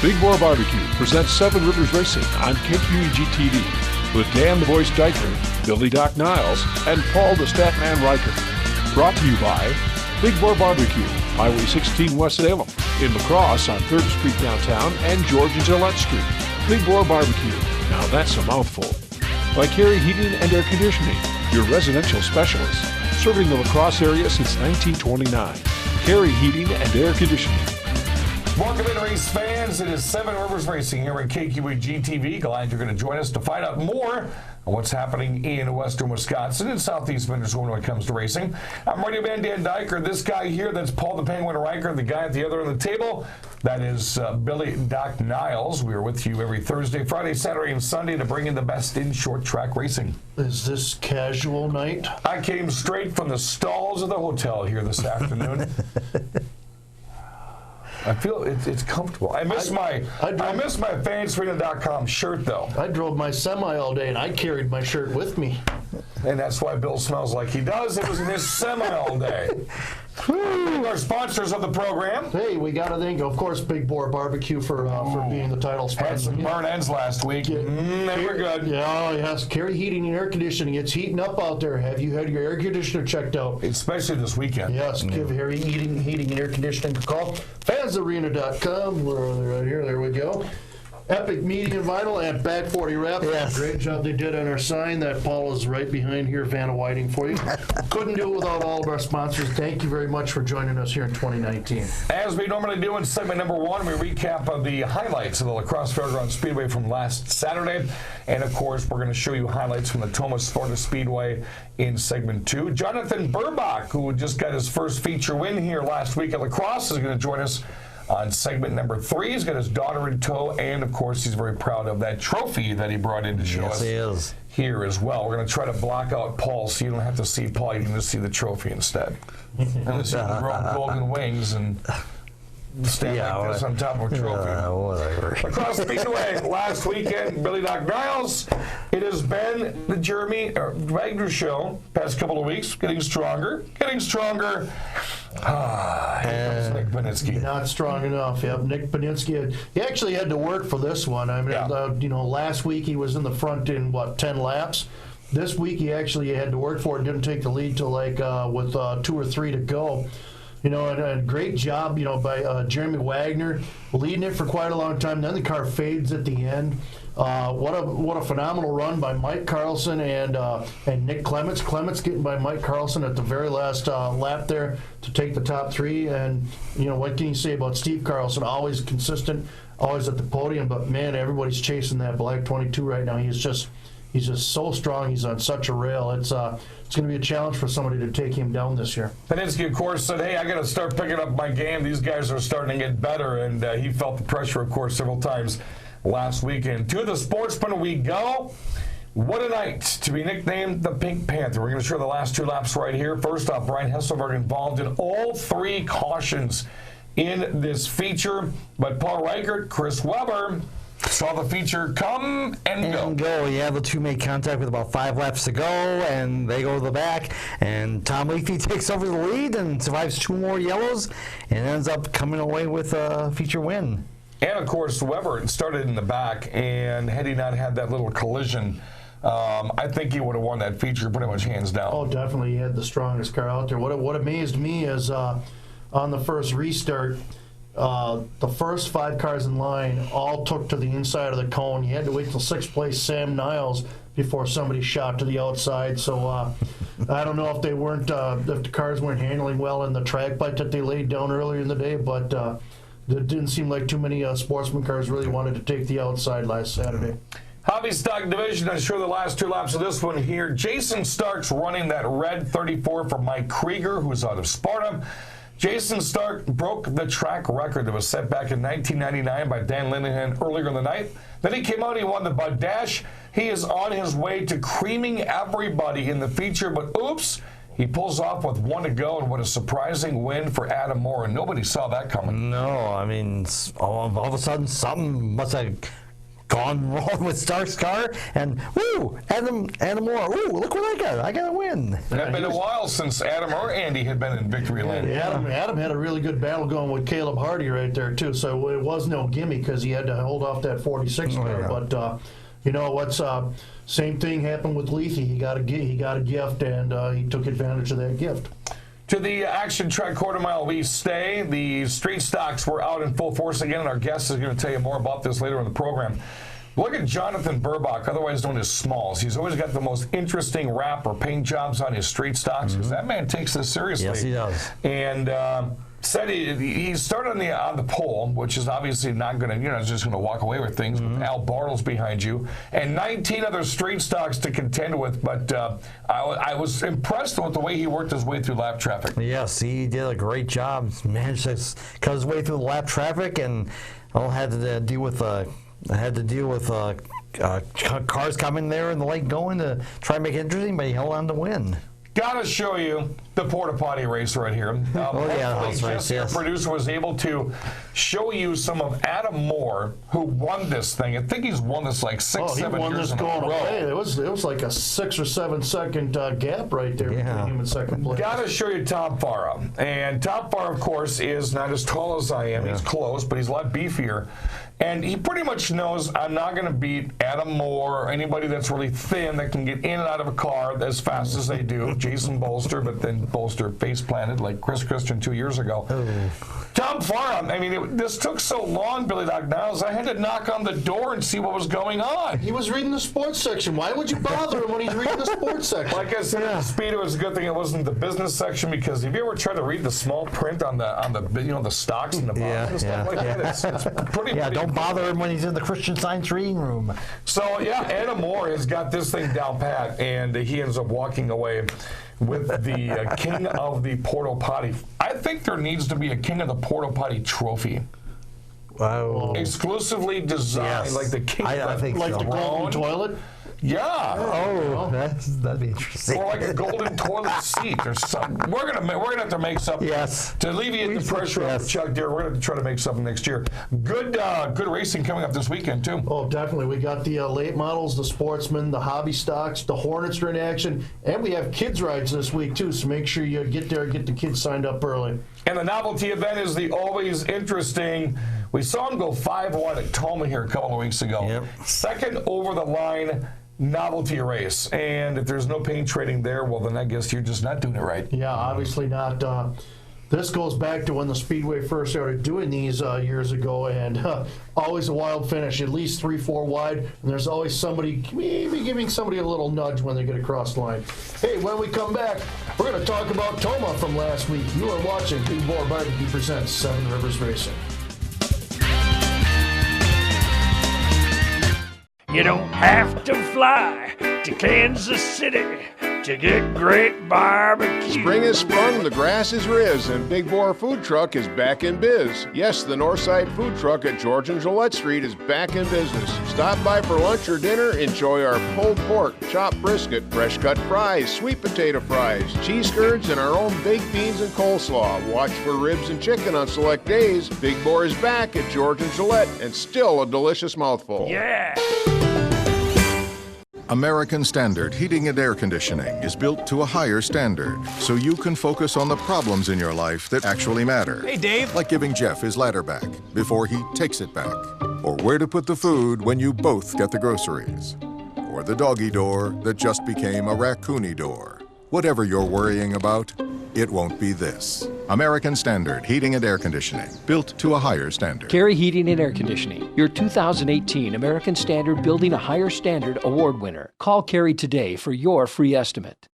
Big Boar Barbecue presents Seven Rivers Racing on KQEG TV with Dan the Voice Dyker, Billy Doc Niles, and Paul the Statman Riker. Brought to you by Big Boar Barbecue, Highway 16 West Salem, in La Crosse on 3rd Street downtown and George and Gillette Street. Big Boar Barbecue, now that's a mouthful. By Carey Heating and Air Conditioning, your residential specialist, serving the La Crosse area since 1929. Carey Heating and Air Conditioning. Welcome in, race fans. It is Seven Rivers Racing here at KQEG TV. Glad you're going to join us to find out more on what's happening in western Wisconsin and southeast Minnesota when it comes to racing. I'm radio man Dan Dyker. This guy here, that's Paul the Penguin Riker. The guy at the other end of the table, that is Billy Doc Niles. We are with you every Thursday, Friday, Saturday, and Sunday to bring in the best in short track racing. Is this casual night? I came straight from the stalls of the hotel here this afternoon. I feel it's comfortable. I miss my fansarena.com shirt though. I drove my semi all day and I carried my shirt with me. And that's why Bill smells like he does. It was in his semi all day. Our sponsors of the program. Hey, we got to thank, of course, Big Boar Barbecue for being the title sponsor. Had some burn ends last week. They were good. Yeah, yes. Carey Heating and Air Conditioning. It's heating up out there. Have you had your air conditioner checked out? Especially this weekend. Yes, give Carey Heating and Air Conditioning a call. Fansarena.com. We're right here. There we go. Epic Media Vinyl and Back 40 Wrap. Yes. Great job they did on our sign. That Paul is right behind here, Vanna Whiting for you. Couldn't do it without all of our sponsors. Thank you very much for joining us here in 2019. As we normally do in segment number one, we recap of the highlights of the La Crosse Fairgrounds Speedway from last Saturday. And of course, we're going to show you highlights from the Tomah Sparta Speedway in segment two. Jonathan Burbach, who just got his first feature win here last week at La Crosse, is going to join us on segment number three. He's got his daughter in tow, and of course, he's very proud of that trophy that he brought in to show us here as well. We're going to try to block out Paul so you don't have to see Paul, you can just see the trophy instead. And see the golden wings and stand like this on top of a trophy. Whatever. Across Speedway last weekend, Billy Doc Niles. It has been the Jeremy Wagner show past couple of weeks, getting stronger. Here comes Nick Paninsky. Not strong enough. Yep, Nick Paninsky. He actually had to work for this one. I mean, last week he was in the front in 10 laps. This week he actually had to work for it. Didn't take the lead till with 2 or 3 to go. And a great job, by Jeremy Wagner, leading it for quite a long time. Then the car fades at the end. What a phenomenal run by Mike Carlson and Nick Clements. Clements getting by Mike Carlson at the very last lap there to take the top 3. And what can you say about Steve Carlson? Always consistent, always at the podium. But man, everybody's chasing that black 22 right now. He's just so strong. He's on such a rail. It's going to be a challenge for somebody to take him down this year. Paninsky, of course, said, hey, I got to start picking up my game. These guys are starting to get better. And he felt the pressure, of course, several times last weekend. To the sportsman we go. What a night to be nicknamed the Pink Panther. We're going to show the last 2 laps right here. First off, Brian Hesselberg involved in all 3 cautions in this feature. But Paul Reichert, Chris Webber saw the feature come and go. Yeah, the 2 made contact with about 5 laps to go, and they go to the back. And Tom Leafy takes over the lead and survives 2 more yellows and ends up coming away with a feature win. And, of course, Webber started in the back, and had he not had that little collision, I think he would have won that feature pretty much hands down. Oh, definitely. He had the strongest car out there. What amazed me is on the first restart, the first 5 cars in line all took to the inside of the cone. You had to wait till 6th place Sam Niles before somebody shot to the outside. So I don't know if they weren't, if the cars weren't handling well in the track bite that they laid down earlier in the day, but it didn't seem like too many sportsman cars really wanted to take the outside last Saturday. Hobby Stock Division, I'm sure the last 2 laps of this one here. Jason Stark's running that red 34 for Mike Krieger, who's out of Sparta. Jason Stark broke the track record that was set back in 1999 by Dan Linehan earlier in the night. Then he came out, he won the Bud Dash. He is on his way to creaming everybody in the feature, but oops, he pulls off with 1 to go, and what a surprising win for Adam Moore, and nobody saw that coming. No, I mean, all of a sudden something must have gone wrong with Stark's car, and woo, Adam Moore, woo, look what I got! I got a win. It had been a while since Adam or Andy had been in victory lane. Adam had a really good battle going with Caleb Hardy right there too. So it was no gimme because he had to hold off that 46 car. Yeah. But you know what's same thing happened with Leafy. He got a gift and he took advantage of that gift. To the Action Track Quarter Mile we stay. The street stocks were out in full force again, and our guest is going to tell you more about this later in the program. Look at Jonathan Burbach, otherwise known as Smalls. He's always got the most interesting wrap or paint jobs on his street stocks because that man takes this seriously. Yes, he does. And said he started on the pole, which is obviously not going to, just going to walk away with things. With Al Bartles behind you, and 19 other street stocks to contend with. But I was impressed with the way he worked his way through lap traffic. Yes, he did a great job. Managed to cut his way through the lap traffic, and had to deal with cars coming there in the late going to try and make it interesting, but he held on to win. Gotta show you the porta potty race right here. Jesse, our producer, was able to show you some of Adam Moore, who won this thing. I think he's won this like 6-7 years in a row. It was like a 6 or 7 second gap right there between him and second place. Gotta show you Tom Farah. And Tom Farah, of course, is not as tall as I am. He's close, but he's a lot beefier. And he pretty much knows I'm not going to beat Adam Moore or anybody that's really thin that can get in and out of a car as fast as they do. Jason Bolster, but then Bolster face planted like Chris Christian 2 years ago. Tom Farah, I mean, this took so long, Billy Doc Niles, I had to knock on the door and see what was going on. He was reading the sports section. Why would you bother him when he's reading the sports section? Like I said, Speedo, it's a good thing it wasn't the business section, because if you ever try to read the small print on the stocks and the bonds and stuff like that, it's pretty. Don't bother him when he's in the Christian Science reading room. So Adam Moore has got this thing down pat, and he ends up walking away with the King of the Porta Potty. I think there needs to be a King of the Porta Potty trophy. Wow. Exclusively designed, like the King I think like so. the golden toilet? Yeah. Oh, that'd be interesting. Or like a golden toilet seat or something. We're gonna have to make something. Yes. To alleviate the pressure of Chuck Deere, we're gonna try to make something next year. Good racing coming up this weekend too. Oh, definitely. We got the late models, the sportsmen, the hobby stocks, the Hornets are in action, and we have kids rides this week too. So make sure you get there and get the kids signed up early. And the novelty event is the always interesting. We saw him go 5-1 at Tomah here a couple of weeks ago. Yep. Second over the line novelty race. And if there's no paint trading there, well, then I guess you're just not doing it right. Yeah, obviously not. This goes back to when the Speedway first started doing these years ago, and always a wild finish, at least 3-4 wide, and there's always somebody, maybe giving somebody a little nudge when they get across the line. Hey, when we come back, we're going to talk about Tomah from last week. You are watching Big Boar Barbecue presents Seven Rivers Racing. You don't have to fly to Kansas City to get great barbecue. Spring has sprung, the grass is riz, and Big Boar Food Truck is back in biz. Yes, the Northside Food Truck at George and Gillette Street is back in business. Stop by for lunch or dinner, enjoy our pulled pork, chopped brisket, fresh cut fries, sweet potato fries, cheese curds, and our own baked beans and coleslaw. Watch for ribs and chicken on select days. Big Boar is back at George and Gillette, and still a delicious mouthful. Yeah. American Standard Heating and Air Conditioning is built to a higher standard, so you can focus on the problems in your life that actually matter. Hey, Dave. Like giving Jeff his ladder back before he takes it back. Or where to put the food when you both get the groceries. Or the doggy door that just became a raccoony door. Whatever you're worrying about, it won't be this. American Standard Heating and Air Conditioning, built to a higher standard. Carey Heating and Air Conditioning, your 2018 American Standard Building a Higher Standard Award winner. Call Carey today for your free estimate.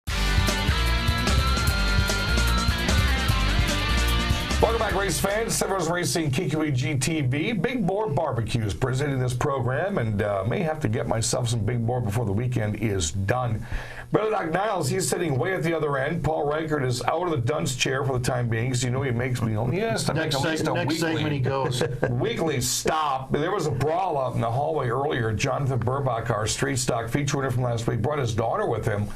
Welcome back, race fans. Seven Rivers Racing KQEG TV. Big Boar Barbecue is presenting this program, and may have to get myself some Big Boar before the weekend is done. Billy Doc Niles, he's sitting way at the other end. Paul Reichert is out of the dunce chair for the time being, because he makes me only to make at least a next segment he goes. weekly stop. There was a brawl out in the hallway earlier. Jonathan Burbach, our street stock feature winner from last week, brought his daughter with him.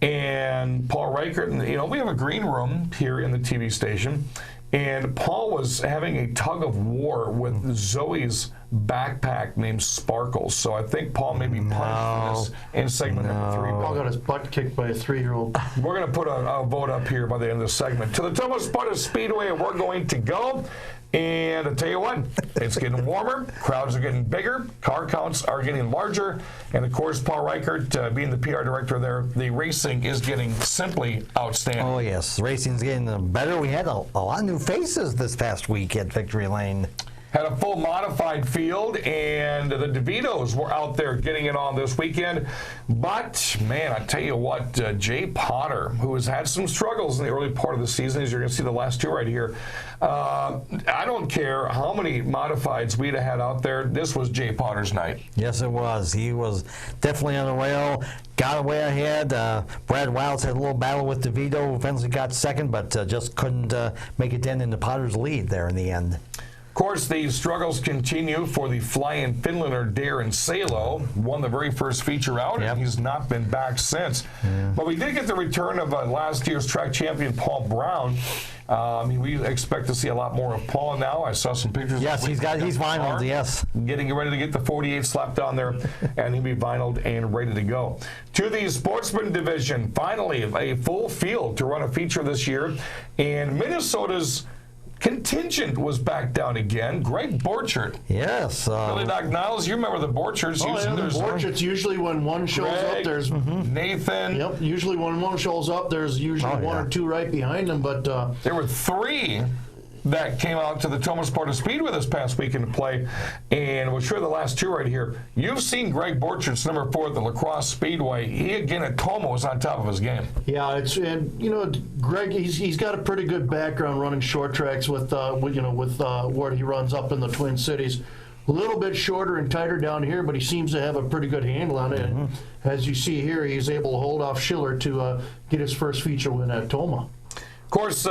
And Paul Reichert, we have a green room here in the TV station, And Paul was having a tug of war with Zoe's backpack named Sparkles. So I think Paul may be punished for this in segment number 3. Paul got his butt kicked by a 3-year-old. We're going to put a vote up here by the end of the segment. To the Tomah Sparta Speedway, we're going to go. And I tell you what, it's getting warmer, crowds are getting bigger, car counts are getting larger, and of course, Paul Reichert, being the PR director there, the racing is getting simply outstanding. Oh yes, racing's getting better. We had a lot of new faces this past week at Victory Lane. Had a full modified field, and the DeVitos were out there getting it on this weekend. But, man, I tell you what, Jay Potter, who has had some struggles in the early part of the season, as you're going to see the last 2 right here, I don't care how many modifieds we'd have had out there, this was Jay Potter's night. Yes, it was. He was definitely on the rail. Got away ahead. Brad Wiles had a little battle with DeVito, eventually got second, but just couldn't make it in into Potter's lead there in the end. Of course, the struggles continue for the flying Finlander Darren Salo. Won the very first feature out, and he's not been back since. But we did get the return of last year's track champion Paul Brown. We expect to see a lot more of Paul now. I saw some pictures. Yes, he's vinyled, yes. Getting ready to get the 48 slapped on there, and he'll be vinyled and ready to go. To the sportsman division, finally, a full field to run a feature this year. And Minnesota's contingent was back down again. Greg Borchert. Yes. Billy Doc Niles, you remember the Borcherts. Oh, yeah, the Borcherts, usually when one shows up, there's Nathan. Yep, usually when one shows up, there's usually one or two right behind them. But there were 3 that came out to the Tomah Sparta Speedway this past weekend to play, and we'll show you the last 2 right here. You've seen Greg Borchert's number 4 at the La Crosse Speedway. He again at Tomah was on top of his game. Yeah, Greg, he's got a pretty good background running short tracks with where he runs up in the Twin Cities. A little bit shorter and tighter down here, but he seems to have a pretty good handle on it. And as you see here, he's able to hold off Schiller to get his first feature win at Tomah. Of course,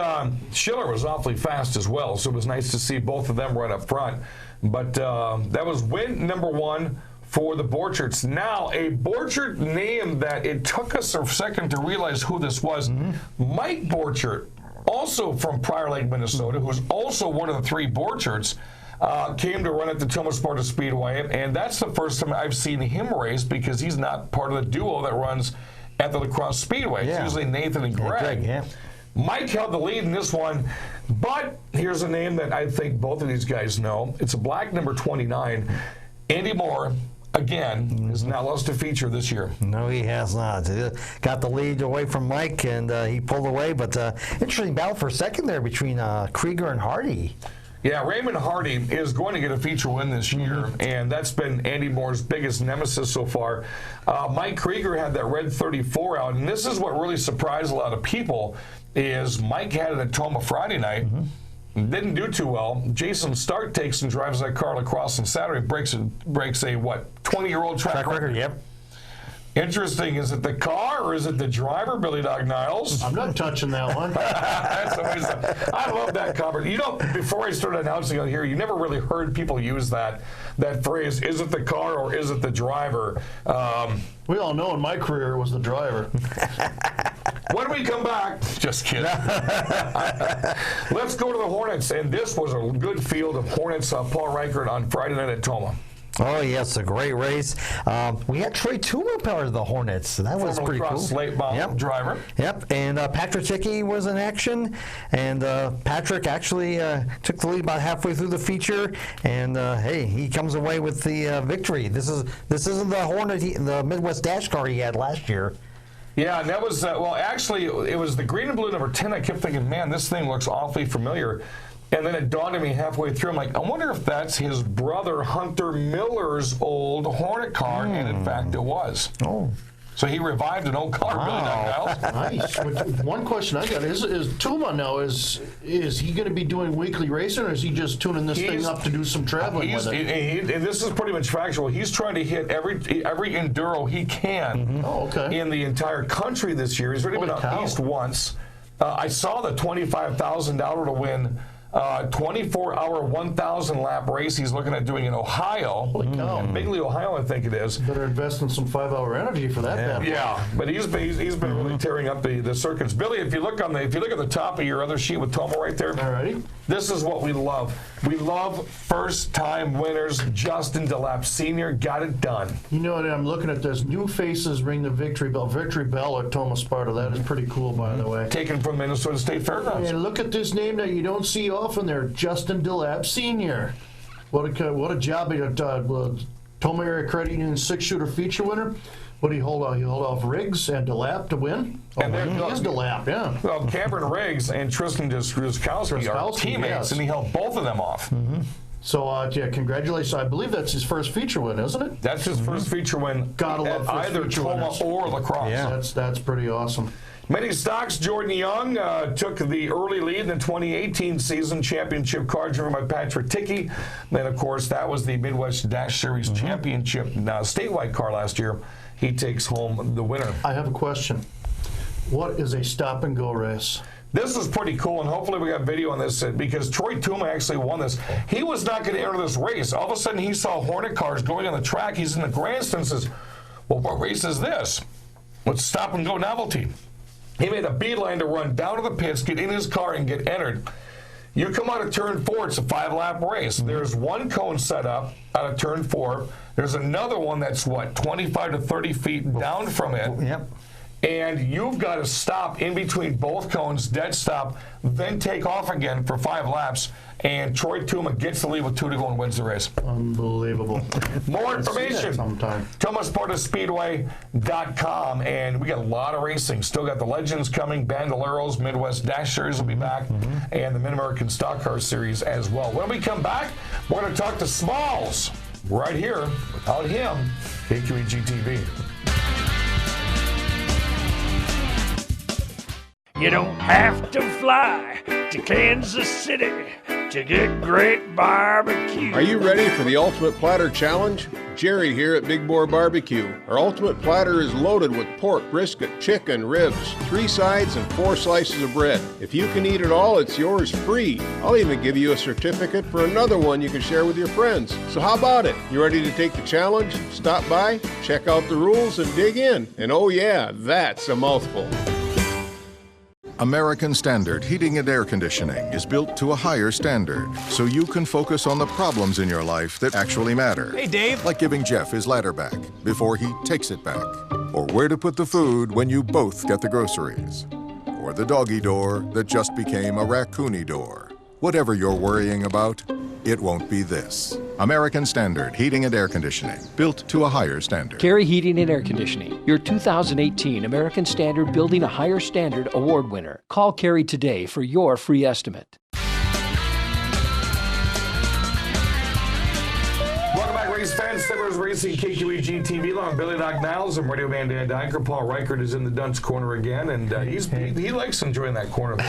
Schiller was awfully fast as well, so it was nice to see both of them right up front. But that was win number 1 for the Borcherts. Now, a Borchert name that it took us a second to realize who this was. Mike Borchert, also from Prior Lake, Minnesota, who was also one of the 3 Borcherts, came to run at the Tomah Sparta Speedway, and that's the first time I've seen him race because he's not part of the duo that runs at the La Crosse Speedway. It's usually Nathan and Greg. Mike held the lead in this one, but here's a name that I think both of these guys know. It's a black number 29. Andy Moore, again, is not lost a feature this year. No, he has not. He got the lead away from Mike, and he pulled away, but interesting battle for second there between Krieger and Hardy. Yeah, Raymond Hardy is going to get a feature win this year, and that's been Andy Moore's biggest nemesis so far. Mike Krieger had that red 34 out, and this is what really surprised a lot of people, is Mike had it at Tomah Friday night, didn't do too well. Jason Stark takes and drives that car across on Saturday, breaks a 20-year-old track record. Yep. Interesting. Is it the car or is it the driver, Billy Dog Niles? I'm not touching that one. That's always I love that comment. You know, before I started announcing on here, you never really heard people use that phrase, is it the car or is it the driver? We all know in my career it was the driver. When we come back, just kidding. Let's go to the Hornets, and this was a good field of Hornets. Paul Reichert on Friday night at Tomah. Oh, yes, a great race. We had Troy Tomah part of the Hornets, so that was pretty cool. Late model driver. Yep, and Patrick Hickey was in action, and Patrick actually took the lead about halfway through the feature, and hey, he comes away with the victory. This isn't the Hornet, the Midwest Dash car he had last year. Yeah, and that was, well, actually, it was the green and blue number 10. I kept thinking, man, this thing looks awfully familiar. And then it dawned on me halfway through, I'm like, I wonder if that's his brother Hunter Miller's old Hornet car, and in fact it was. Oh. So he revived an old car, Billy Nice. One question I got is Tomah now, is he going to be doing weekly racing, or is he just tuning this thing up to do some traveling with it? And this is pretty much factual. He's trying to hit every enduro he can in the entire country this year. He's already been out east once. I saw the $25,000 to win 24-hour, 1,000-lap race he's looking at doing in Ohio. Holy cow. In Bigley, Ohio, I think it is. Better invest in some 5-hour energy for that. bad boy. Yeah, but he's been really tearing up the circuits. Billy, if you look at the top of your other sheet with Tomah right there, Alrighty. this is what we love. We love first-time winners. Justin DeLapp Sr. got it done. You know what? I'm looking at this. New faces ring the victory bell. Victory bell at Tomah, Sparta. That is pretty cool, by the way. Taken from Minnesota State Fairgrounds. And look at this name that you don't see often there, Justin DeLapp Sr. What a job he did. Tomah area credit union 6-shooter feature winner. What did he hold off? He held off Riggs and DeLapp to win. And there he is DeLapp, yeah. Well, Cameron Riggs and Tristan Druskowski are teammates, yes. and he held both of them off. So, yeah, congratulations. I believe that's his first feature win, isn't it? That's his first feature win Gotta love at first either feature Tomah winners. or lacrosse. Yeah. That's pretty awesome. Many stocks, Jordan Young took the early lead in the 2018 season championship car driven by Patrick Tickey. Then, of course, that was the Midwest Dash Series championship statewide car last year. He takes home the winner. I have a question. What is a stop-and-go race? This is pretty cool, and hopefully we got video on this because Troy Tomah actually won this. He was not going to enter this race. All of a sudden, he saw Hornet cars going on the track. He's in the grandstand and says, well, what race is this? Let's stop-and-go novelty. He made a beeline to run down to the pits, get in his car, and get entered. You come out of turn 4, it's a 5-lap race. There's one cone set up out of turn 4. There's another one that's, 25 to 30 feet down from it. Yep. And you've got to stop in between both cones, dead stop, then take off again for 5 laps. And Troy Tomah gets the lead with 2 to go and wins the race. Unbelievable. More information, sometime. TomahSpartaSpeedway.com. And we got a lot of racing. Still got the Legends coming, Bandoleros, Midwest Dash Series will be back, and the Mid-American Stock Car Series as well. When we come back, we're going to talk to Smalls right here. Without him, KQEG TV. You don't have to fly to Kansas City to get great barbecue. Are you ready for the Ultimate Platter Challenge? Jerry here at Big Boar Barbecue. Our Ultimate Platter is loaded with pork, brisket, chicken, ribs, 3 sides, and 4 slices of bread. If you can eat it all, it's yours free. I'll even give you a certificate for another one you can share with your friends. So how about it? You ready to take the challenge? Stop by, check out the rules, and dig in. And oh yeah, that's a mouthful. American Standard Heating and Air Conditioning is built to a higher standard, so you can focus on the problems in your life that actually matter. Hey, Dave. Like giving Jeff his ladder back before he takes it back. Or where to put the food when you both get the groceries. Or the doggy door that just became a raccoony door. Whatever you're worrying about, it won't be this. American Standard Heating and Air Conditioning, built to a higher standard. Carey Heating and Air Conditioning, your 2018 American Standard Building a Higher Standard Award winner. Call Carey today for your free estimate. Welcome back, race fans. Stimmer's Racing, KQEG TV, along Billy Doc Niles and Radio Man Dan Dyker. Paul Reichert is in the dunce corner again, and he likes enjoying that corner.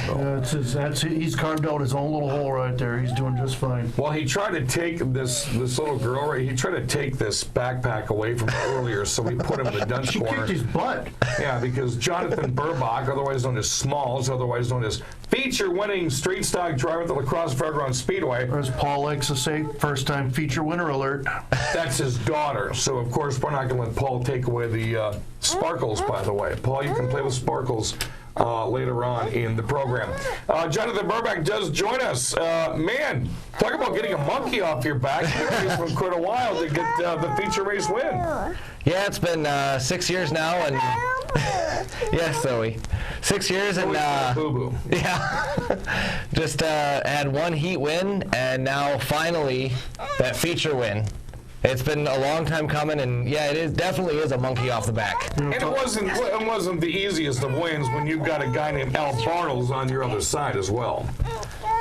He's carved out his own little hole right there. He's doing just fine. Well, he tried to take this little girl, he tried to take this backpack away from her earlier, so we put him in the dunce She corner. kicked his butt. Yeah, because Jonathan Burbach, otherwise known as Smalls, otherwise known as feature-winning street stock driver at the La Crosse Fairgrounds Speedway. Or as Paul likes to say, first-time feature winner alert. That's his daughter. So, of course, we're not going to let Paul take away the sparkles, by the way. Paul, you can play with sparkles later on in the program. Jonathan Burbach does join us. Man, talk about getting a monkey off your back. It's been quite a while to get the feature race win. Yeah, it's been 6 years now, and yes, Zoe, 6 years, and Boo-boo. yeah, just had one heat win, and now finally that feature win. It's been a long time coming, and yeah, definitely is a monkey off the back. And it wasn't the easiest of wins when you've got a guy named Al Bartles on your other side as well.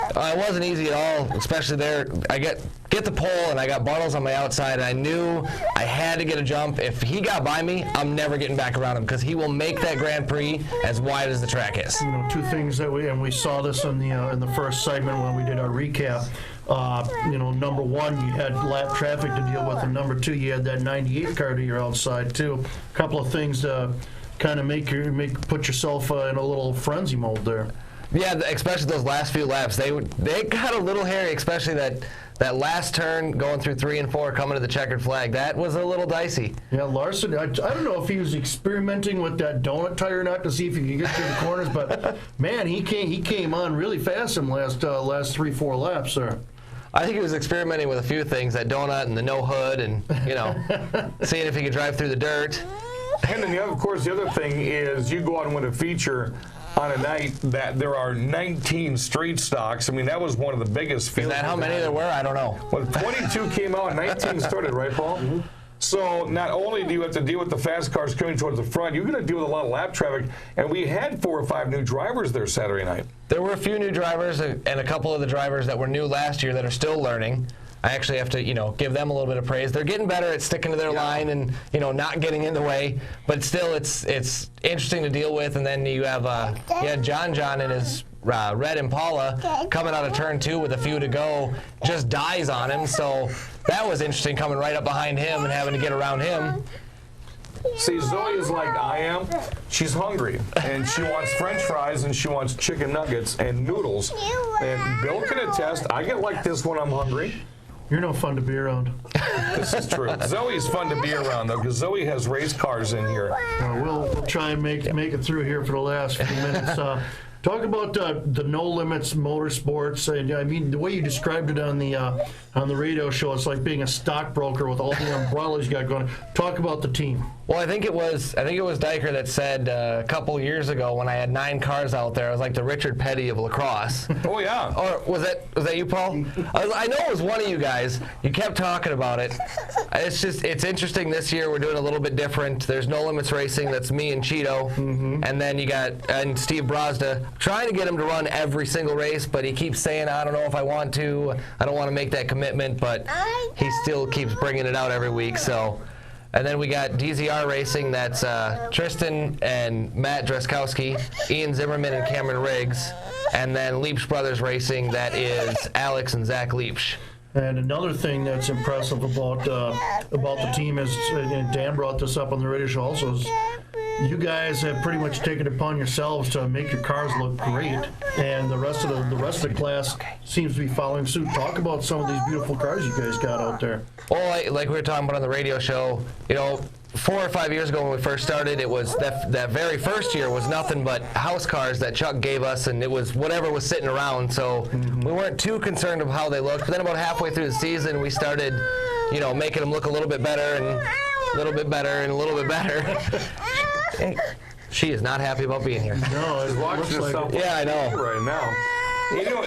It wasn't easy at all, especially there. I get the pole, and I got Bartles on my outside, and I knew I had to get a jump. If he got by me, I'm never getting back around him because he will make that Grand Prix as wide as the track is. You know, 2 things that we saw this in the first segment when we did our recap. Number 1, you had lap traffic to deal with, and number 2, you had that 98 car to your outside too. A couple of things to kind of put yourself in a little frenzy mode there. Yeah, especially those last few laps. They got a little hairy, especially that last turn going through 3 and 4 coming to the checkered flag. That was a little dicey. Yeah, Larson, I don't know if he was experimenting with that donut tire or not to see if he could get through the corners, but man, he came on really fast in last 3-4 laps there. I think he was experimenting with a few things, that donut and the no hood, and seeing if he could drive through the dirt. And then, of course, the other thing is you go out and win a feature on a night that there are 19 street stocks. I mean, that was one of the biggest fields. Is that how many there were? I don't know. Well, 22 came out, 19 started, right, Paul? Mm-hmm. So not only do you have to deal with the fast cars coming towards the front, you're going to deal with a lot of lap traffic. And we had 4 or 5 new drivers there Saturday night. There were a few new drivers and a couple of the drivers that were new last year that are still learning. I actually have to, give them a little bit of praise. They're getting better at sticking to their line and, not getting in the way. But still, it's interesting to deal with. And then you have John in his red Impala coming out of turn 2 with a few to go, just dies on him. So that was interesting, coming right up behind him and having to get around him. See, Zoe is like I am. She's hungry, and she wants French fries, and she wants chicken nuggets and noodles. And Bill can attest, I get like this when I'm hungry. You're no fun to be around. This is true. Zoe's fun to be around, though, because Zoe has race cars in here. We'll try and make it through here for the last few minutes. Talk about the No Limits Motorsports, and I mean the way you described it on the radio show. It's like being a stockbroker with all the umbrellas you got going. Talk about the team. Well, I think it was Diker that said a couple years ago when I had 9 cars out there, I was like the Richard Petty of lacrosse. Oh yeah. Or was that you, Paul? I know it was one of you guys. You kept talking about it. It's interesting this year. We're doing a little bit different. There's No Limits Racing. That's me and Cheeto, and then you got Steve Brazda. Trying to get him to run every single race, but he keeps saying, I don't know if I want to. I don't want to make that commitment, but he still keeps bringing it out every week. So. And then we got DZR Racing, that's Tristan and Matt Dreskowski, Ian Zimmerman and Cameron Riggs, and then Leapsch Brothers Racing, that is Alex and Zach Leapsch. And another thing that's impressive about the team is, and Dan brought this up on the radio show also, is you guys have pretty much taken it upon yourselves to make your cars look great, and the rest of the class seems to be following suit. Talk about some of these beautiful cars you guys got out there. Well, like we were talking about on the radio show, 4 or 5 years ago when we first started, it was that very first year was nothing but house cars that Chuck gave us, and it was whatever was sitting around. So we weren't too concerned of how they looked. But then about halfway through the season, we started, making them look a little bit better and a little bit better and a little bit better. She is not happy about being here. No, she's watching herself. Yeah, I know. Right now.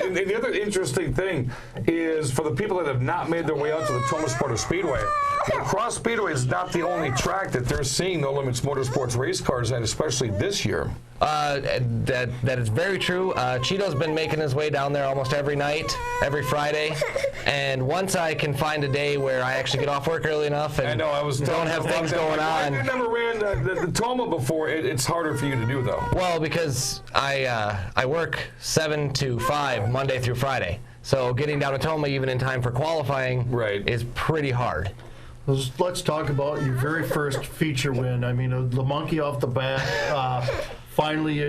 And the other interesting thing is for the people that have not made their way out to the Tomah Sparta Speedway, the Crosse Speedway is not the only track that they're seeing No Limits Motorsports race cars at, especially this year. That is very true. Cheeto's been making his way down there almost every night, every Friday, and once I can find a day where I actually get off work early enough and don't have things going on. You never ran the Tomah before. It's harder for you to do, though. Well, because I work 7 to 5 Monday through Friday, so getting down to Tomah even in time for qualifying is pretty hard. Let's talk about your very first feature win. I mean, the monkey off the bat. Finally,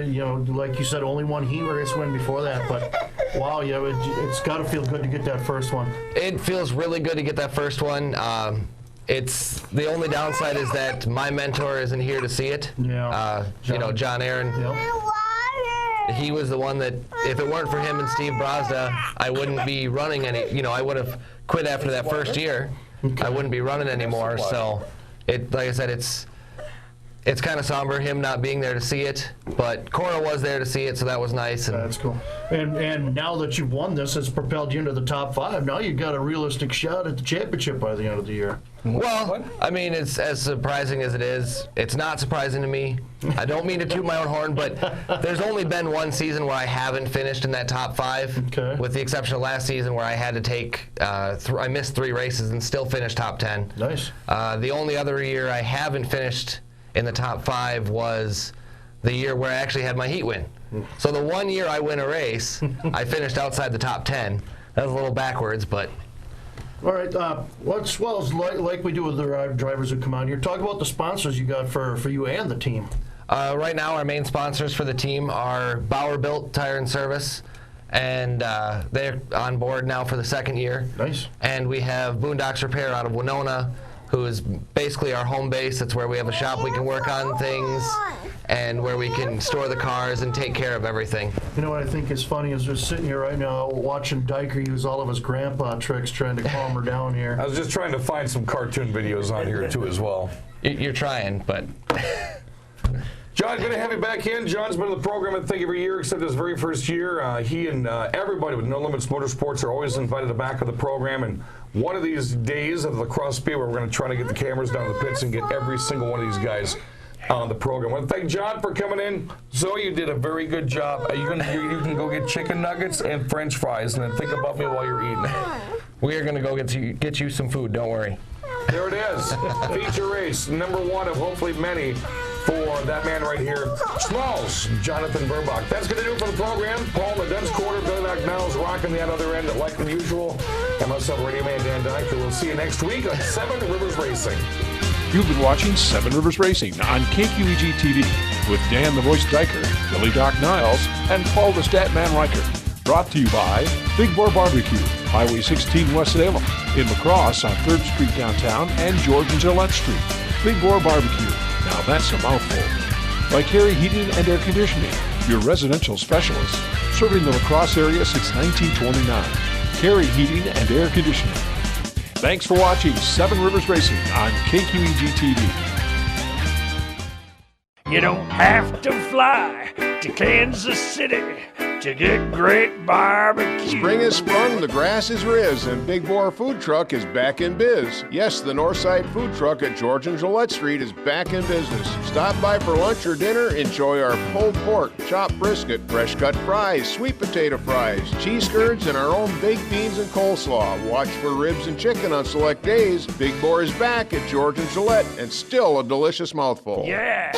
like you said, only one heat race win before that. But wow, it's got to feel good to get that first one. It feels really good to get that first one. It's the only downside is that my mentor isn't here to see it. Yeah. John Aaron. Yep. He was the one that, if it weren't for him and Steve Brazda, I wouldn't be running any. I would have quit after that first year. Okay. I wouldn't be running anymore. So, like I said, it's kind of somber, him not being there to see it, but Cora was there to see it, so that was nice. And that's cool. And now that you've won this, it's propelled you into the top 5. Now you've got a realistic shot at the championship by the end of the year. Well, I mean, it's as surprising as it is. It's not surprising to me. I don't mean to toot my own horn, but there's only been one season where I haven't finished in that top 5, with the exception of last season where I had to take, I missed 3 races and still finished top 10. Nice. The only other year I haven't finished in the top 5 was the year where I actually had my heat win. So the one year I win a race, I finished outside the top 10. That was a little backwards, but... All right, like we do with the drivers who come on here, talk about the sponsors you got for you and the team. Right now, our main sponsors for the team are Bauer Built Tire and Service, and they're on board now for the 2nd year. Nice. And we have Boondocks Repair out of Winona, who is basically our home base. It's where we have a shop we can work on things and where we can store the cars and take care of everything. You know what I think is funny is we're sitting here right now watching Diker use all of his grandpa tricks trying to calm her down here. I was just trying to find some cartoon videos on here too as well. You're trying, but... John, good to have you back in. John's been in the program, I think, every year except his very first year. He and everybody with No Limits Motorsports are always invited back of the program. And one of these days of the Crosse Speedway, we're going to try to get the cameras down to the pits and get every single one of these guys on the program. I want to thank John for coming in. Zoe, you did a very good job. You can go get chicken nuggets and French fries, and then think about me while you're eating. We are going to go get you some food, don't worry. There it is. Feature race, number 1 of hopefully many for that man right here, Smalls, Jonathan Burbach. That's going to do it for the program. Paul in the Duns Quarter, Billy McNell's rocking the other end like the usual. And myself, Radio Man Dan Dyke. We'll see you next week on 7 Rivers Racing. You've been watching 7 Rivers Racing on KQEG TV with Dan the Voice Dyker, Billy Doc Niles, and Paul the Statman Riker. Brought to you by Big Boar Barbecue, Highway 16 West Salem, in La Crosse on 3rd Street downtown, and George and Gillette Street. Big Boar Barbecue. Now that's a mouthful. By Carey Heating and Air Conditioning, your residential specialist, serving the La Crosse area since 1929. Carey Heating and Air Conditioning. Thanks for watching 7 Rivers Racing on KQEG TV. You don't have to fly to Kansas City to get great barbecue. Spring has sprung, the grass is riz, and Big Boar Food Truck is back in biz. Yes, the Northside Food Truck at George and Gillette Street is back in business. Stop by for lunch or dinner, enjoy our pulled pork, chopped brisket, fresh cut fries, sweet potato fries, cheese curds, and our own baked beans and coleslaw. Watch for ribs and chicken on select days. Big Boar is back at George and Gillette, and still a delicious mouthful. Yeah.